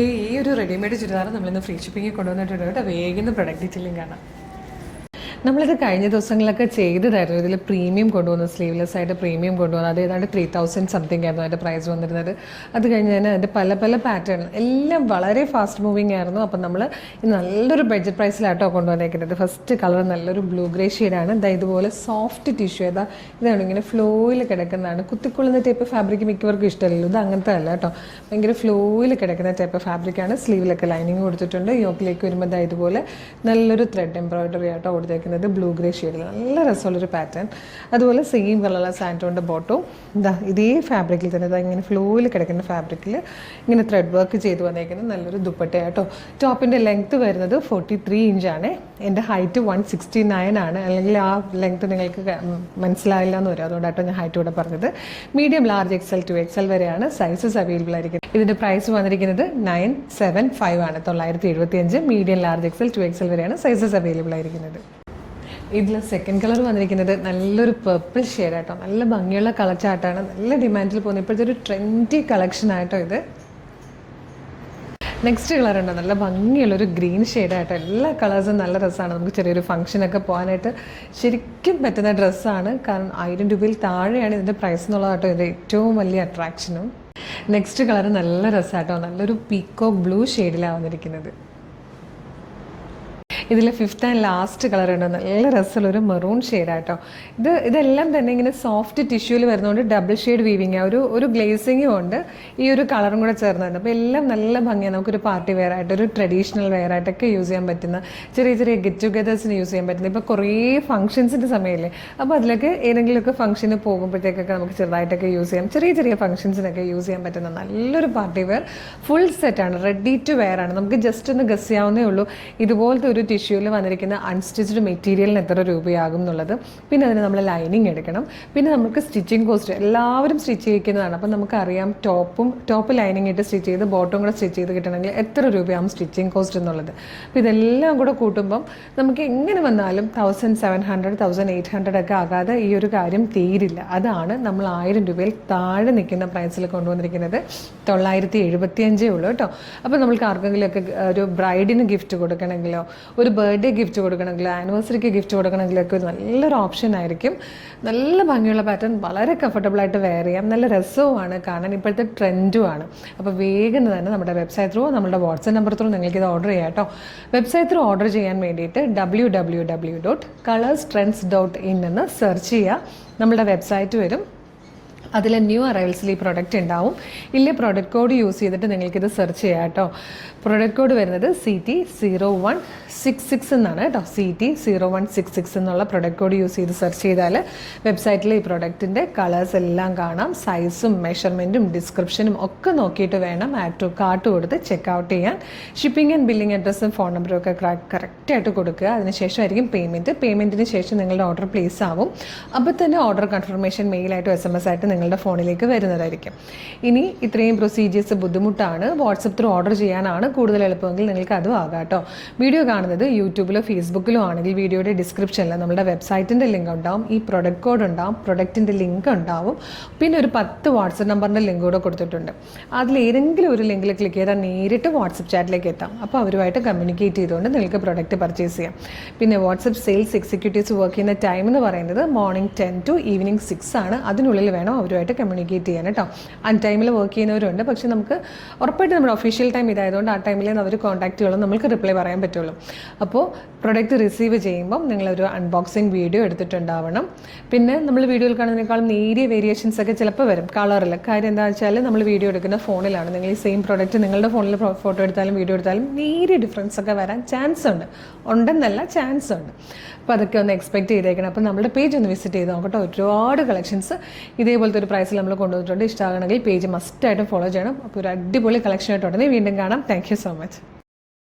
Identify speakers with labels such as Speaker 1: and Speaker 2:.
Speaker 1: ഈ ഒരു റെഡിമെയ്ഡ് ചുരിദാർ നമ്മളിന്ന് ഫ്രീ ഷിപ്പിംഗിൽ കൊണ്ടുവന്നിട്ടുണ്ട് കേട്ടോ. വേഗം പ്രൊഡക്റ്റ് ഡീറ്റെയിലിംഗ് കാണാം. നമ്മളിത് കഴിഞ്ഞ ദിവസങ്ങളൊക്കെ ചെയ്തതായിരുന്നു. ഇതിൽ പ്രീമിയം കൊണ്ടുവന്നു, സ്ലീവ്ലെസ് ആയിട്ട് പ്രീമിയം കൊണ്ടുവന്നു. അത് ഏതാണ്ട് 3000 സംതിങ് ആയിരുന്നു അതിൻ്റെ പ്രൈസ് വന്നിരുന്നത്. അത് കഴിഞ്ഞ് തന്നെ അതിൻ്റെ പല പല പാറ്റേൺ എല്ലാം വളരെ ഫാസ്റ്റ് മൂവിങ് ആയിരുന്നു. അപ്പം നമ്മൾ നല്ലൊരു ബഡ്ജറ്റ് പ്രൈസിലാട്ടോ കൊണ്ടുവന്നേക്കുന്നത്. ഫസ്റ്റ് കളർ നല്ലൊരു ബ്ലൂ ഗ്രേ ഷെയ്ഡാണ്. ഇതുപോലെ സോഫ്റ്റ് ടിഷ്യൂ ഇതാണ് ഇങ്ങനെ ഫ്ലോയിൽ കിടക്കുന്നതാണ്. കുത്തിക്കൊള്ളുന്ന ടൈപ്പ് ഫാബ്രിക് മിക്കവർക്കും ഇഷ്ടമല്ലല്ലോ. ഇത് അങ്ങനത്തെ അല്ല കേട്ടോ, ഭയങ്കര ഫ്ലോയിൽ കിടക്കുന്ന ടൈപ്പ് ഫാബ്രിക്കാണ്. സ്ലീവിലൊക്കെ ലൈനിങ് കൊടുത്തിട്ടുണ്ട്. യോക്കിലേക്ക് വരുമ്പോൾ ഇതുപോലെ നല്ലൊരു ത്രെഡ് എംബ്രോയിഡറി ആട്ടോ കൊടുത്തേക്കുന്നത്. ബ്ലൂ ഗ്രേ ഷെയ്ഡിൽ നല്ല രസമുള്ളൊരു പാറ്റേൺ. അതുപോലെ സെയിം കളറുള്ള സാൻറ്റോണിൻ്റെ ബോട്ടവും ഇതേ ഫാബ്രിക്കിൽ തന്നെ ഇങ്ങനെ ഫ്ലോയിൽ കിടക്കുന്ന ഫാബ്രിക്കിൽ ഇങ്ങനെ ത്രെഡ് വർക്ക് ചെയ്ത് വന്നേക്കുന്നത് നല്ലൊരു ദുപ്പട്ടയാട്ടോ. ടോപ്പിൻ്റെ ലെങ്ത്ത് വരുന്നത് 43 ഇഞ്ചാണ്. എൻ്റെ ഹൈറ്റ് 169 ആണ്. അല്ലെങ്കിൽ ആ ലെങ്ത്ത് നിങ്ങൾക്ക് മനസ്സിലായില്ല എന്ന് വരും, അതുകൊണ്ടാട്ടോ ഞാൻ ഹൈറ്റ് ഇവിടെ പറഞ്ഞത്. Medium, large, XL to XL വരെയാണ് സൈസസ് അവൈലബിൾ ആയിരിക്കുന്നത്. ഇതിൻ്റെ പ്രൈസ് വന്നിരിക്കുന്നത് 975 ആണ്. 975. Medium, large, XL to XL വരെയാണ് സൈസസ് അവൈലബിൾ ആയിരിക്കുന്നത്. ഇതിൽ സെക്കൻഡ് കളർ വന്നിരിക്കുന്നത് നല്ലൊരു പർപ്പിൾ ഷെയ്ഡാട്ടോ. നല്ല ഭംഗിയുള്ള കളർ ചാർട്ടാണ്. നല്ല ഡിമാൻഡിൽ പോകുന്നത്. ഇപ്പോഴത്തെ ഒരു ട്രെൻഡി കളക്ഷൻ ആയിട്ടോ ഇത്. നെക്സ്റ്റ് കളർ ഉണ്ടോ, നല്ല ഭംഗിയുള്ളൊരു ഗ്രീൻ ഷെയ്ഡായിട്ടോ. എല്ലാ കളേഴ്സും നല്ല രസമാണ്. നമുക്ക് ചെറിയൊരു ഫംഗ്ഷനൊക്കെ പോകാനായിട്ട് ശരിക്കും പറ്റുന്ന ഡ്രസ്സാണ്. കാരണം 1000 രൂപയിൽ താഴെയാണ് ഇതിൻ്റെ പ്രൈസ് എന്നുള്ളതാട്ടോ ഇത് ഏറ്റവും വലിയ അട്രാക്ഷനും. നെക്സ്റ്റ് കളർ നല്ല രസമാട്ടോ. നല്ലൊരു പീക്കോക്ക് ബ്ലൂ ഷെയ്ഡിലാണ് വന്നിരിക്കുന്നത്. ഇതിൽ ഫിഫ്ത്ത് ആൻഡ് ലാസ്റ്റ് കളർ ഉണ്ട്, നല്ല രസമുള്ളൊരു മെറൂൺ ഷെയ്ഡാട്ടോ. ഇതെല്ലാം തന്നെ ഇങ്ങനെ സോഫ്റ്റ് ടിഷ്യൂവിൽ വരുന്നതുകൊണ്ട് ഡബിൾ ഷെയ്ഡ് വീവിങ് ഒരു ഗ്ലേസിങ്ങും ഉണ്ട്, ഈ ഒരു കളറും കൂടെ ചേർന്നുണ്ട്. അപ്പോൾ എല്ലാം നല്ല ഭംഗിയാണ്. നമുക്കൊരു പാർട്ടി വെയർ ആയിട്ട്, ഒരു ട്രഡീഷണൽ വെയർ ആയിട്ടൊക്കെ യൂസ് ചെയ്യാൻ പറ്റുന്ന, ചെറിയ ചെറിയ ഗെറ്റ് ടുഗദേഴ്സിന് യൂസ് ചെയ്യാൻ പറ്റുന്ന. ഇപ്പോൾ കുറേ ഫംഗ്ഷൻസിൻ്റെ സമയമില്ലേ, അപ്പോൾ അതിലൊക്കെ ഏതെങ്കിലുമൊക്കെ ഫംഗ്ഷന് പോകുമ്പോഴത്തേക്കൊക്കെ നമുക്ക് ചെറുതായിട്ടൊക്കെ യൂസ് ചെയ്യാം. ചെറിയ ചെറിയ ഫംഗ്ഷൻസിനൊക്കെ യൂസ് ചെയ്യാൻ പറ്റുന്ന നല്ലൊരു പാർട്ടി വെയർ ഫുൾ സെറ്റാണ്. റെഡി ടു വെയർ ആണ്. നമുക്ക് ജസ്റ്റ് ഒന്ന് ഗസ് ചെയ്യാവുന്നേ ഉള്ളൂ ഇതുപോലത്തെ ഒരു ടിഷ്യൂവിൽ വന്നിരിക്കുന്ന അൺസ്റ്റിച്ച്ഡ് മെറ്റീരിയലിന് എത്ര രൂപയാകും എന്നുള്ളത്. പിന്നെ അതിന് നമ്മൾ ലൈനിങ് എടുക്കണം. പിന്നെ നമുക്ക് സ്റ്റിച്ചിങ് കോസ്റ്റ് എല്ലാവരും സ്റ്റിച്ച് ചെയ്യിക്കുന്നതാണ്. അപ്പം നമുക്കറിയാം ടോപ്പ് ലൈനിങ് ഇട്ട് സ്റ്റിച്ച് ചെയ്ത് ബോട്ടും കൂടെ സ്റ്റിച്ച് ചെയ്ത് കിട്ടണമെങ്കിൽ എത്ര രൂപയാകും സ്റ്റിച്ചിങ് കോസ്റ്റ് എന്നുള്ളത്. അപ്പോൾ ഇതെല്ലാം കൂടെ കൂട്ടുമ്പം നമുക്ക് എങ്ങനെ വന്നാലും 1700, 1800 ഒക്കെ ആകാതെ ഈ ഒരു കാര്യം തീരില്ല. അതാണ് നമ്മൾ 1000 രൂപയിൽ താഴെ നിൽക്കുന്ന പ്രൈസിൽ കൊണ്ടുവന്നിരിക്കുന്നത്. 975 ഉള്ളൂ കേട്ടോ. അപ്പോൾ നമ്മൾക്ക് ആർക്കെങ്കിലുമൊക്കെ ഒരു ബ്രൈഡിന് ഗിഫ്റ്റ് കൊടുക്കണമെങ്കിലോ, ഒരു ബർത്ത്ഡേ ഗിഫ്റ്റ് കൊടുക്കണമെങ്കിലോ, ആനിവേഴ്സറിക്ക് ഗിഫ്റ്റ് കൊടുക്കണമെങ്കിലൊക്കെ നല്ലൊരു ഓപ്ഷൻ ആയിരിക്കും. നല്ല ഭംഗിയുള്ള പാറ്റേൺ, വളരെ കംഫർട്ടബിളായിട്ട് വെയർ ചെയ്യാം. നല്ല രസവുമാണ് കാണാൻ, ഇപ്പോഴത്തെ ട്രെൻഡുമാണ്. അപ്പോൾ വേഗം തന്നെ നമ്മുടെ വെബ്സൈറ്റ് ത്രൂ, നമ്മുടെ വാട്സ്ആപ്പ് നമ്പർ ത്രൂ നിങ്ങൾക്കിത് ഓർഡർ ചെയ്യാം കേട്ടോ. വെബ്സൈറ്റ് ത്രൂ ഓർഡർ ചെയ്യാൻ വേണ്ടിയിട്ട് www.colorstrends.in എന്ന് സെർച്ച് ചെയ്യുക. നമ്മുടെ വെബ്സൈറ്റ് വരും. അതിൽ ന്യൂ അറൈവൽസിൽ ഈ പ്രൊഡക്റ്റ് ഉണ്ടാവും. ഇല്ലേ പ്രൊഡക്റ്റ് കോഡ് യൂസ് ചെയ്തിട്ട് നിങ്ങൾക്കിത് സെർച്ച് ചെയ്യാം കേട്ടോ. പ്രൊഡക്റ്റ് കോഡ് വരുന്നത് CT0166 എന്നാണ് കേട്ടോ. CT0166 എന്നുള്ള പ്രൊഡക്റ്റ് കോഡ് യൂസ് ചെയ്ത് സെർച്ച് ചെയ്താൽ വെബ്സൈറ്റിൽ ഈ പ്രൊഡക്റ്റിൻ്റെ കളേഴ്സ് എല്ലാം കാണാം. സൈസും മെഷർമെൻറ്റും ഡിസ്ക്രിപ്ഷനും ഒക്കെ നോക്കിയിട്ട് വേണം ആഡ് ടു കാർട്ട് കൊടുത്ത് ചെക്ക് ഔട്ട് ചെയ്യാൻ. ഷിപ്പിംഗ് ആൻഡ് ബില്ലിംഗ് അഡ്രസ്സും ഫോൺ നമ്പറും ഒക്കെ കറക്റ്റായിട്ട് കൊടുക്കുക. അതിനുശേഷമായിരിക്കും പേയ്മെൻറ്റിന് ശേഷം നിങ്ങളുടെ ഓർഡർ പ്ലേസ് ആവും. അപ്പോൾ തന്നെ ഓർഡർ കൺഫർമേഷൻ മെയിലായിട്ടും SMS ആയിട്ട് നിങ്ങളുടെ ഫോണിലേക്ക് വരുന്നതായിരിക്കും. ഇനി ഇത്രയും പ്രൊസീജിയേഴ്സ് ബുദ്ധിമുട്ടാണ്, വാട്സപ്പ് ത്രൂ ഓർഡർ ചെയ്യാനാണ് കൂടുതൽ എളുപ്പമെങ്കിൽ നിങ്ങൾക്ക് അതും ആകാം കേട്ടോ. വീഡിയോ കാണുന്നത് യൂട്യൂബിലോ ഫേസ്ബുക്കിലോ ആണെങ്കിൽ വീഡിയോയുടെ ഡിസ്ക്രിപ്ഷനിൽ നമ്മുടെ വെബ്സൈറ്റിൻ്റെ ലിങ്ക് ഉണ്ടാവും, ഈ പ്രൊഡക്റ്റ് കോഡ് ഉണ്ടാവും, പ്രൊഡക്റ്റിൻ്റെ ലിങ്ക് ഉണ്ടാവും. പിന്നെ ഒരു 10 വാട്സപ്പ് നമ്പറിൻ്റെ ലിങ്ക് കൂടെ കൊടുത്തിട്ടുണ്ട്. അതിലേതെങ്കിലും ഒരു ലിങ്കിൽ ക്ലിക്ക് ചെയ്താൽ നേരിട്ട് വാട്സപ്പ് ചാറ്റിലേക്ക് എത്താം. അപ്പോൾ അവരുമായിട്ട് കമ്മ്യൂണിക്കേറ്റ് ചെയ്തുകൊണ്ട് നിങ്ങൾക്ക് പ്രൊഡക്റ്റ് പർച്ചേസ് ചെയ്യാം. പിന്നെ വാട്സപ്പ് സെയിൽസ് എക്സിക്യൂട്ടീവ്സ് വർക്ക് ചെയ്യുന്ന ടൈം എന്ന് പറയുന്നത് മോർണിംഗ് 10 to ഈവനിങ് 6 ആണ്. അതിനുള്ളിൽ വേണം അവരുമായിട്ട് കമ്മ്യൂണിക്കേറ്റ് ചെയ്യാൻ കേട്ടോ. ആ ടൈമിൽ വർക്ക് ചെയ്യുന്നവരുണ്ട്, പക്ഷേ നമുക്ക് ഉറപ്പായിട്ട് നമ്മുടെ ഒഫീഷ്യൽ ടൈം ഇതായതുകൊണ്ട് ആ ടൈമിൽ അവർ കോൺടാക്ട് ചെയ്യുള്ളൂ, നമുക്ക് റിപ്ലൈ പറയാൻ പറ്റുള്ളൂ. അപ്പോൾ പ്രൊഡക്റ്റ് റിസീവ് ചെയ്യുമ്പം നിങ്ങളൊരു അൺബോക്സിങ് വീഡിയോ എടുത്തിട്ടുണ്ടാവണം. പിന്നെ നമ്മൾ വീഡിയോയിൽ കാണുന്നതിനേക്കാളും നേരിയ വേരിയേഷൻസ് ഒക്കെ ചിലപ്പോൾ വരും കളറിൽ. കാര്യം എന്താ വെച്ചാൽ നമ്മൾ വീഡിയോ എടുക്കുന്ന ഫോണിലാണ്. നിങ്ങൾ ഈ സെയിം പ്രൊഡക്റ്റ് നിങ്ങളുടെ ഫോണിൽ ഫോട്ടോ എടുത്താലും വീഡിയോ എടുത്താലും നേരിയ ഡിഫറൻസ് ഒക്കെ വരാൻ ചാൻസ് ഉണ്ടെന്നല്ല, ചാൻസ് ഉണ്ട്. അപ്പോൾ അതൊക്കെ ഒന്ന് എക്സ്പെക്ട് ചെയ്തേക്കണം. അപ്പോൾ നമ്മുടെ പേജ് ഒന്ന് വിസിറ്റ് ചെയ്ത് നോക്കട്ടെ. ഒരുപാട് കളക്ഷൻസ് ഇതേപോലത്തെ ഒരു പ്രൈസിൽ നമ്മൾ കൊണ്ടുവന്നിട്ടുണ്ട്. ഇഷ്ടമാകണമെങ്കിൽ പേജ് മസ്റ്റായിട്ടും ഫോളോ ചെയ്യണം. അപ്പോൾ ഒരു അടിപൊളി കളക്ഷനായിട്ട് ഉടനെ വീണ്ടും കാണാം. Thank you so much.